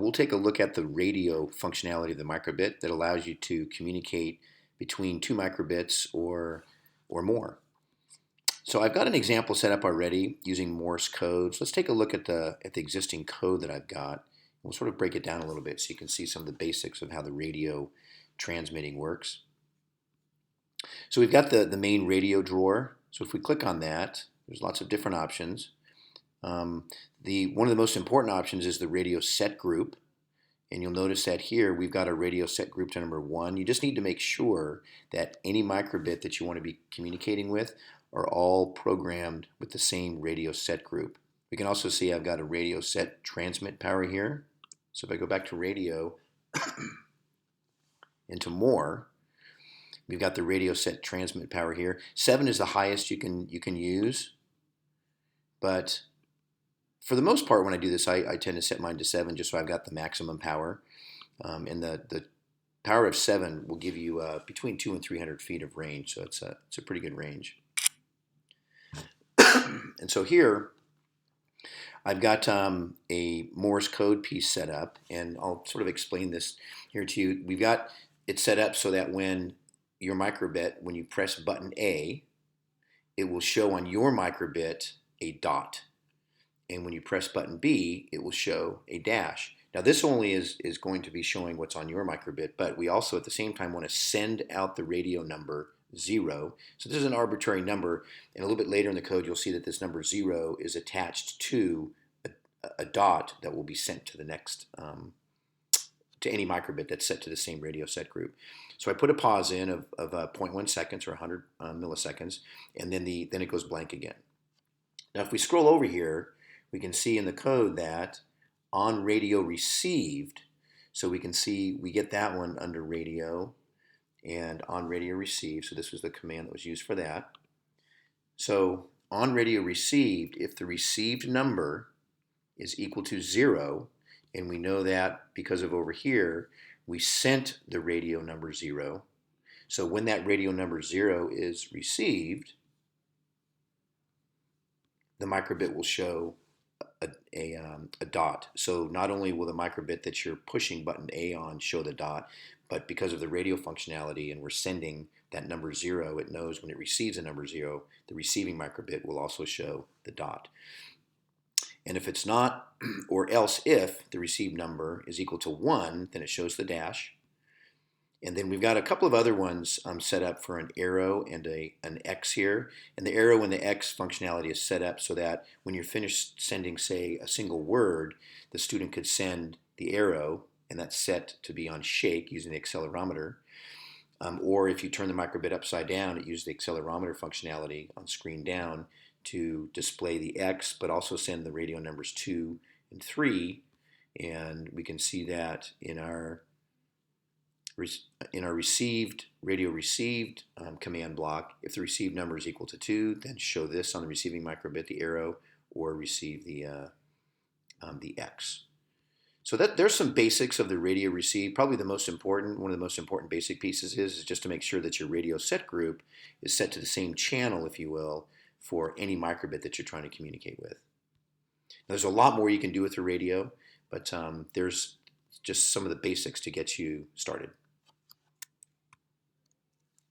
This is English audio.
we'll take a look at the radio functionality of the microbit that allows you to communicate between two microbits or more. So I've got an example set up already using Morse code. So let's take a look at the existing code that I've got. We'll sort of break it down a little bit so you can see some of the basics of how the radio transmitting works. So we've got the main radio drawer. So if we click on that, there's lots of different options. One of the most important options is the radio set group. And you'll notice that here we've got a radio set group to number 1. You just need to make sure that any microbit that you want to be communicating with are all programmed with the same radio set group. We can also see I've got a radio set transmit power here. So if I go back to radio into more, we've got the radio set transmit power here. 7 is the highest you can use, but for the most part when I do this, I tend to set mine to 7 just so I've got the maximum power. And the power of 7 will give you between 200 and 300 feet of range, so it's a pretty good range. And so here, I've got a Morse code piece set up, and I'll sort of explain this here to you. We've got it set up so that when your microbit, when you press button A, it will show on your microbit a dot. And when you press button B, it will show a dash. Now this only is going to be showing what's on your microbit, but we also at the same time want to send out the radio number 0. So this is an arbitrary number, and a little bit later in the code you'll see that this number 0 is attached to a dot that will be sent to the next, to any microbit that's set to the same radio set group. So I put a pause in of 0.1 seconds or 100 milliseconds, and then it goes blank again. Now if we scroll over here, we can see in the code that on radio received, so we can see we get that one under radio and on radio received. So this was the command that was used for that. So on radio received, if the received number is equal to 0, and we know that because of over here, we sent the radio number 0. So when that radio number 0 is received, the microbit will show a dot. So not only will the microbit that you're pushing button A on show the dot, but because of the radio functionality and we're sending that number 0, it knows when it receives a number 0, the receiving microbit will also show the dot. And if it's not, or else if the received number is equal to 1, then it shows the dash. And then we've got a couple of other ones set up for an arrow and an X here. And the arrow and the X functionality is set up so that when you're finished sending, say, a single word, the student could send the arrow, and that's set to be on shake using the accelerometer. Or if you turn the microbit upside down, it uses the accelerometer functionality on screen down to display the X, but also send the radio numbers 2 and 3. And we can see that in our received radio received command block. If the received number is equal to 2, then show this on the receiving microbit, the arrow, or receive the X. So there's some basics of the radio receive. Probably one of the most important basic pieces is just to make sure that your radio set group is set to the same channel, if you will, for any microbit that you're trying to communicate with. Now, there's a lot more you can do with the radio, but there's just some of the basics to get you started.